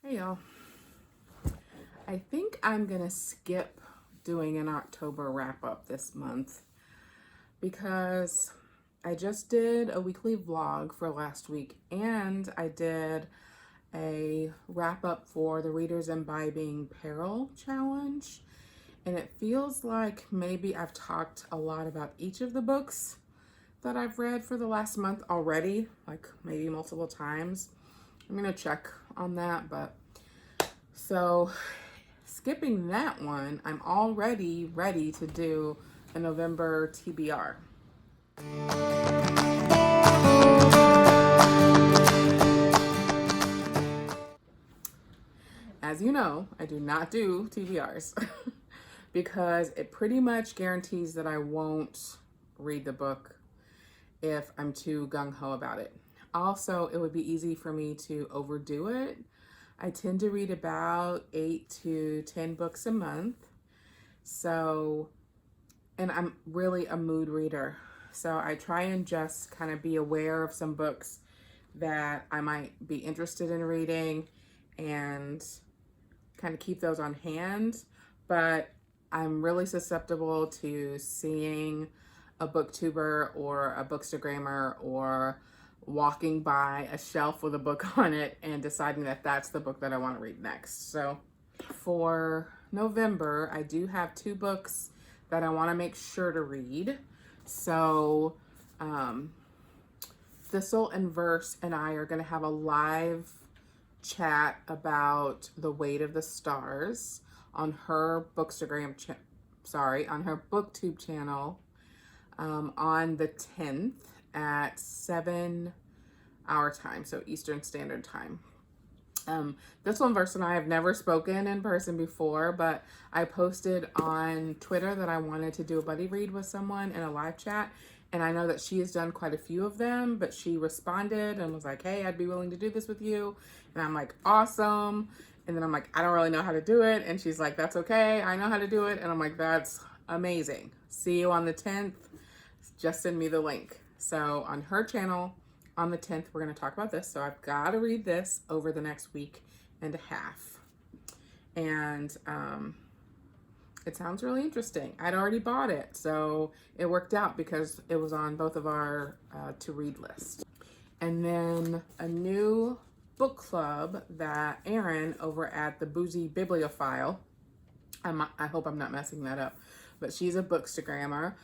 Hey y'all. I think I'm gonna skip doing an October wrap up this month because I just did a weekly vlog for last week and I did a wrap up for the Readers Imbibing Peril Challenge. And it feels like maybe I've talked a lot about each of the books that I've read for the last month already, like maybe multiple times. I'm gonna check on that, but so skipping that one, I'm already ready to do a November TBR. As you know, I do not do TBRs because it pretty much guarantees that I won't read the book if I'm too gung-ho about it. Also, it would be easy for me to overdo it. I tend to read about 8 to 10 books a month. So, and I'm really a mood reader. So I try and just kind of be aware of some books that I might be interested in reading and kind of keep those on hand. But I'm really susceptible to seeing a booktuber or a bookstagrammer or walking by a shelf with a book on it and deciding that that's the book that I want to read next. So for November, I do have 2 books that I want to make sure to read. So Thistle and Verse and I are going to have a live chat about The Weight of the Stars on her on her booktube channel on the 10th at 7 our time, so Eastern Standard Time. Thistle and Verse and I have never spoken in person before, but I posted on Twitter that I wanted to do a buddy read with someone in a live chat. And I know that she has done quite a few of them, but she responded and was like, hey, I'd be willing to do this with you. And I'm like, awesome. And then I'm like, I don't really know how to do it. And she's like, that's okay. I know how to do it. And I'm like, that's amazing. See you on the 10th. Just send me the link. So on her channel, on the 10th, we're going to talk about this. So I've got to read this over the next week and a half. And it sounds really interesting. I'd already bought it, so it worked out because it was on both of our to-read list. And then a new book club that Erin over at the Boozy Bibliophile, I hope I'm not messing that up, but she's a bookstagrammer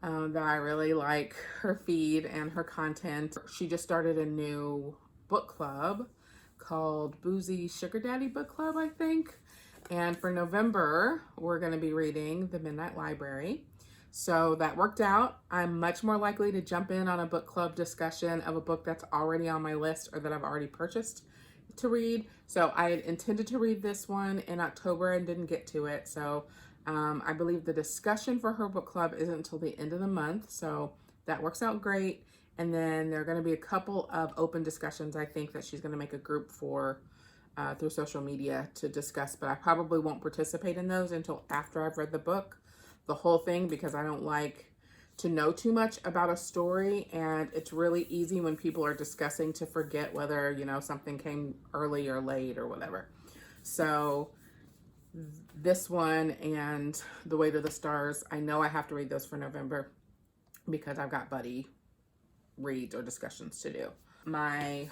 that I really like her feed and her content. She just started a new book club called Boozy Sugar Daddy Book Club, I think. And for November, we're going to be reading The Midnight Library. So that worked out. I'm much more likely to jump in on a book club discussion of a book that's already on my list or that I've already purchased to read. So I had intended to read this one in October and didn't get to it. So I believe the discussion for her book club isn't until the end of the month. So that works out great. And then there are going to be a couple of open discussions, I think, that she's going to make a group for through social media to discuss, but I probably won't participate in those until after I've read the book, the whole thing, because I don't like to know too much about a story, and it's really easy when people are discussing to forget whether, you know, something came early or late or whatever. So this one and The Weight of the Stars, I know I have to read those for November because I've got buddy reads or discussions to do. My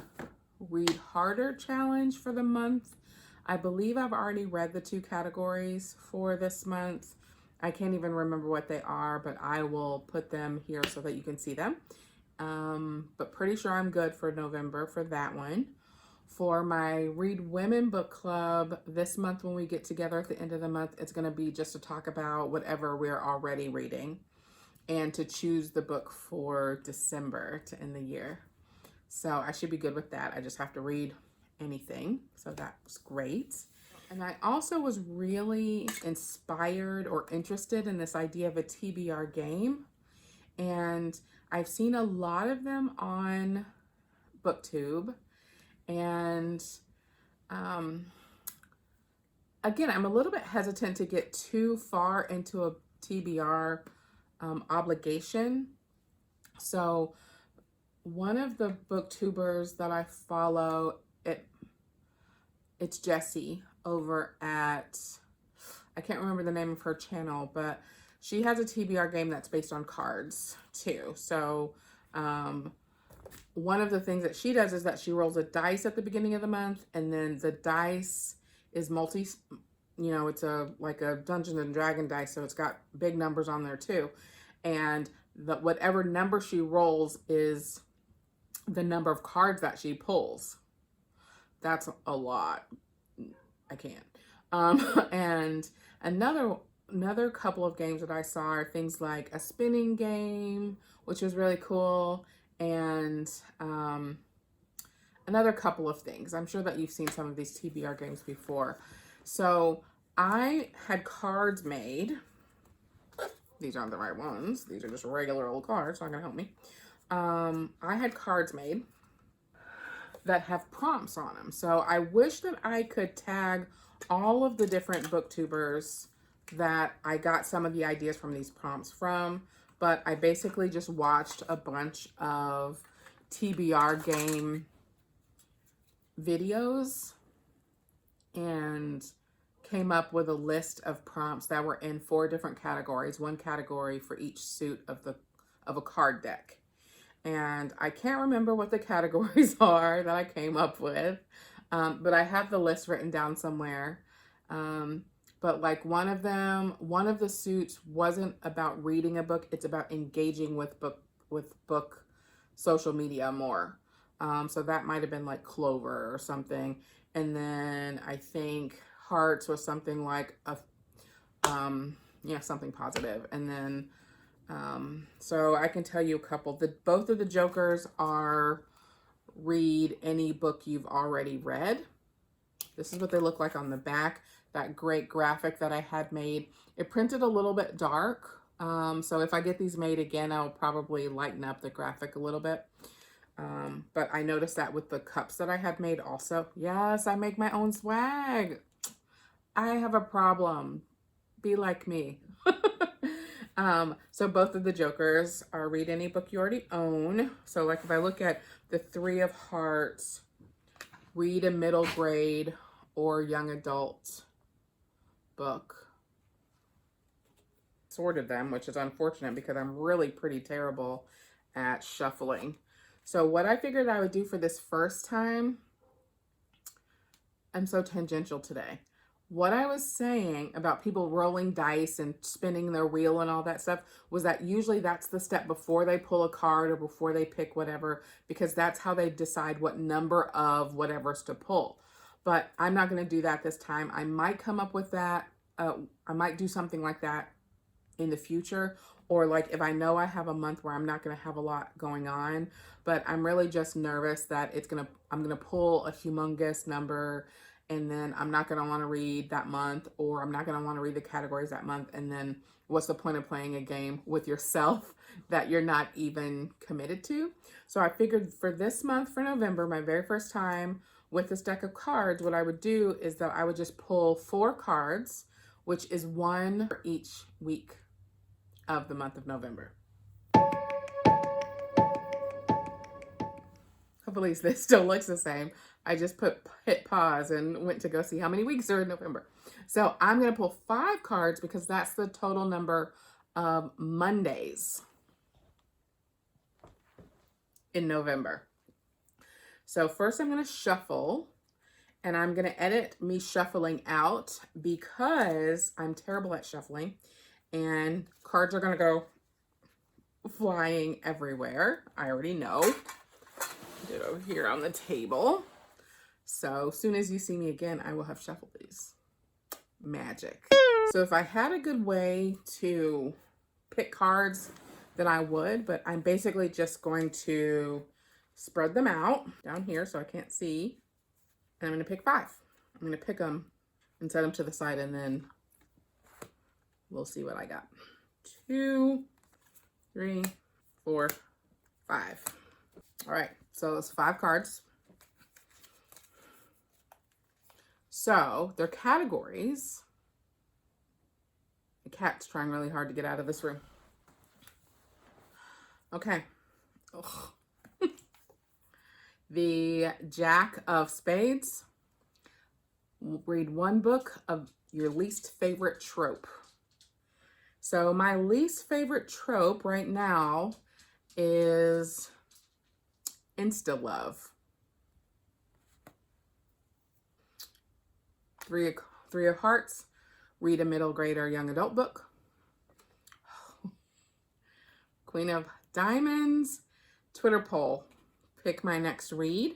Read Harder challenge for the month, I believe I've already read the 2 categories for this month. I can't even remember what they are, but I will put them here so that you can see them. But pretty sure I'm good for November for that one. For my Read Women book club this month, when we get together at the end of the month, it's going to be just to talk about whatever we're already reading and to choose the book for December to end the year. So I should be good with that. I just have to read anything. So that's great. And I also was really inspired or interested in this idea of a TBR game. And I've seen a lot of them on BookTube. And again, I'm a little bit hesitant to get too far into a TBR obligation. So one of the booktubers that I follow, It's Jessie over at, I can't remember the name of her channel, but she has a TBR game that's based on cards too. So one of the things that she does is that she rolls a dice at the beginning of the month, and then the dice is it's like a Dungeons and Dragon dice, so it's got big numbers on there too. And whatever number she rolls is the number of cards that she pulls. That's a lot. I can't. And another couple of games that I saw are things like a spinning game, which is really cool, and another couple of things. I'm sure that you've seen some of these TBR games before. So I had cards made. These aren't the right ones. These are just regular old cards, so not gonna help me. I had cards made that have prompts on them. So I wish that I could tag all of the different booktubers that I got some of the ideas from these prompts from, but I basically just watched a bunch of TBR game videos and came up with a list of prompts that were in 4 different categories, one category for each suit of a card deck. And I can't remember what the categories are that I came up with, but I have the list written down somewhere. But like one of the suits wasn't about reading a book, it's about engaging with book social media more. So that might have been like Clover or something. And then I think Hearts was something like something positive. And then so I can tell you a couple. Both of the jokers are read any book you've already read. This is what they look like on the back. That great graphic that I had made. It printed a little bit dark. So if I get these made again, I'll probably lighten up the graphic a little bit. But I noticed that with the cups that I had made also. Yes, I make my own swag. I have a problem. Be like me. So both of the jokers are read any book you already own. So like if I look at the 3 of Hearts, read a middle grade or young adult book. Sorted them, which is unfortunate because I'm really pretty terrible at shuffling. So what I figured I would do for this first time, I'm so tangential today. What I was saying about people rolling dice and spinning their wheel and all that stuff was that usually that's the step before they pull a card or before they pick whatever, because that's how they decide what number of whatever's to pull. But I'm not going to do that this time. I might come up with that. I might do something like that in the future, or like if I know I have a month where I'm not going to have a lot going on, but I'm really just nervous that I'm going to pull a humongous number, and then I'm not going to want to read that month, or I'm not going to want to read the categories that month. And then what's the point of playing a game with yourself that you're not even committed to? So I figured for this month, for November, my very first time with this deck of cards, what I would do is that I would just pull 4 cards, which is 1 for each week of the month of November. Hopefully this still looks the same. I just hit pause and went to go see how many weeks are in November. So I'm going to pull 5 cards because that's the total number of Mondays in November. So first I'm going to shuffle, and I'm going to edit me shuffling out because I'm terrible at shuffling and cards are going to go flying everywhere. I already know. Put it over here on the table. So as soon as you see me again, I will have shuffled these. Magic. So if I had a good way to pick cards, then I would, but I'm basically just going to spread them out down here so I can't see. And I'm going to pick 5. I'm going to pick them and set them to the side, and then we'll see what I got. 2, 3, 4, 5. All right, so it's 5 cards. So their categories. The cat's trying really hard to get out of this room. Okay. The Jack of Spades, read one book of your least favorite trope. So my least favorite trope right now is insta love. Three of Hearts, read a middle grade or young adult book. Queen of Diamonds, Twitter poll, pick my next read.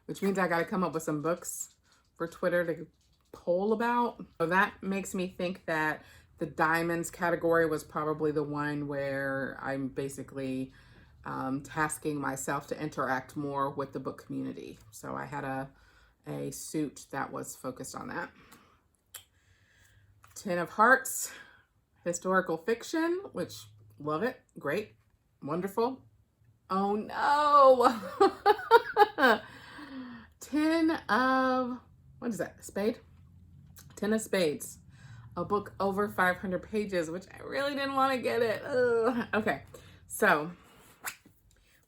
Which means I got to come up with some books for Twitter to poll about. So that makes me think that the Diamonds category was probably the one where I'm basically tasking myself to interact more with the book community. So I had a suit that was focused on that. 10 of Hearts, historical fiction, which love it, great, wonderful. Oh no! 10 of, what is that, spade? 10 of Spades, a book over 500 pages, which I really didn't want to get it. Ugh. Okay, so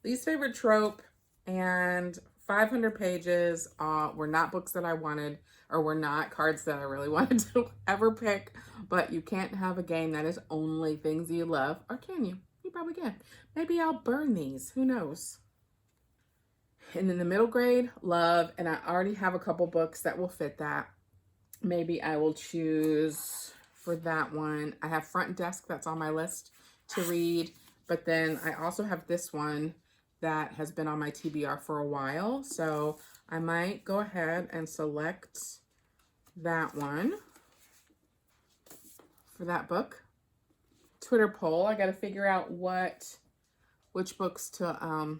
least favorite trope and 500 pages were not books that I wanted, or were not cards that I really wanted to ever pick, but you can't have a game that is only things you love, or can you? You probably can. Maybe I'll burn these, who knows? And then the middle grade, love, and I already have a couple books that will fit that. Maybe I will choose for that one. I have Front Desk that's on my list to read, but then I also have this one that has been on my TBR for a while. So I might go ahead and select that one for that book. Twitter poll, I got to figure out which books to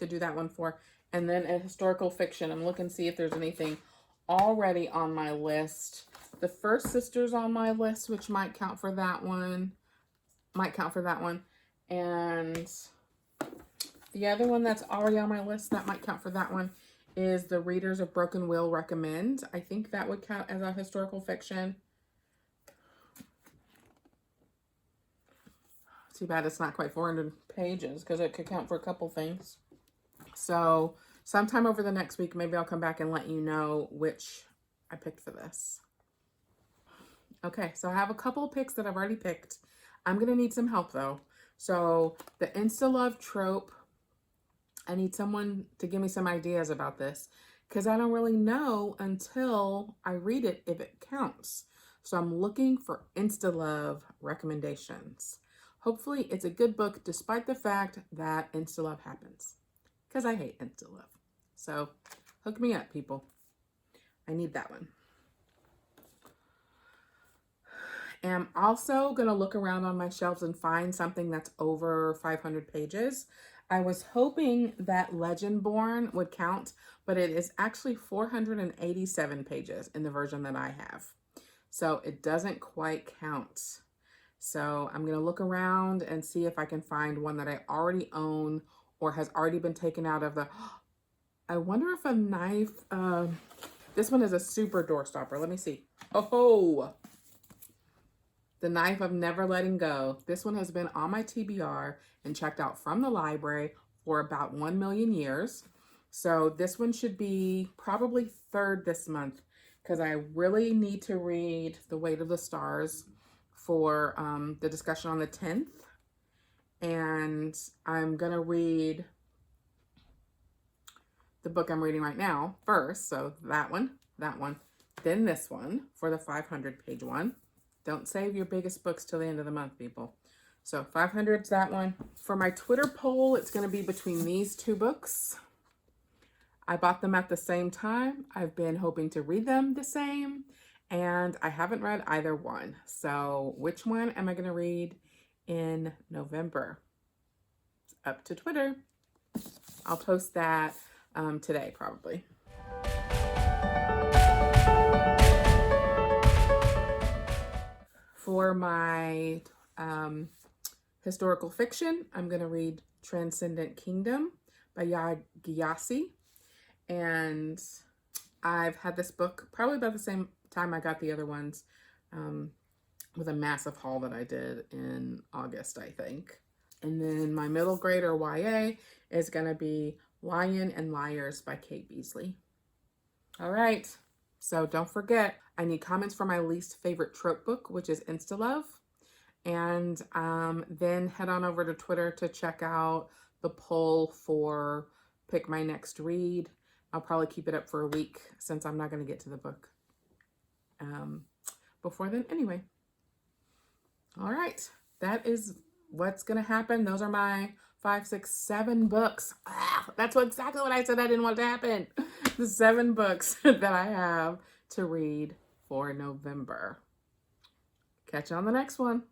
do that one for. And then a historical fiction. I'm looking to see if there's anything already on my list. The First Sister's on my list, which might count for that one. And the other one that's already on my list that might count for that one is The Readers of Broken Will Recommend. I think that would count as a historical fiction. Too bad it's not quite 400 pages because it could count for a couple things. So sometime over the next week, maybe I'll come back and let you know which I picked for this. Okay, so I have a couple of picks that I've already picked. I'm going to need some help though. So the insta-love trope, I need someone to give me some ideas about this because I don't really know until I read it if it counts. So I'm looking for insta-love recommendations. Hopefully it's a good book despite the fact that insta-love happens, because I hate insta-love. So hook me up, people. I need that one. I'm also going to look around on my shelves and find something that's over 500 pages. I was hoping that Legendborn would count, but it is actually 487 pages in the version that I have. So it doesn't quite count. So I'm going to look around and see if I can find one that I already own or has already been taken out of the... I wonder if a knife... this one is a super door stopper. Let me see. Oh! The Knife of Never Letting Go. This one has been on my TBR and checked out from the library for about 1 million years. So this one should be probably third this month because I really need to read The Weight of the Stars for the discussion on the 10th. And I'm going to read the book I'm reading right now first. So that one, then this one for the 500 page one. Don't save your biggest books till the end of the month, people. So 500's that one. For my Twitter poll, it's going to be between these two books. I bought them at the same time. I've been hoping to read them the same, and I haven't read either one. So which one am I going to read in November? It's up to Twitter. I'll post that today, probably. For my historical fiction, I'm going to read Transcendent Kingdom by Gyasi. And I've had this book probably about the same time I got the other ones, with a massive haul that I did in August, I think. And then my middle grade or YA is going to be Lion and Liars by Kate Beasley. All right. So don't forget, I need comments for my least favorite trope book, which is Insta Love. And then head on over to Twitter to check out the poll for pick my next read. I'll probably keep it up for a week since I'm not going to get to the book before then anyway. All right. That is what's going to happen. Those are my 5, 6, 7 books. That's exactly what I said I didn't want to happen. The 7 books that I have to read for November. Catch you on the next one.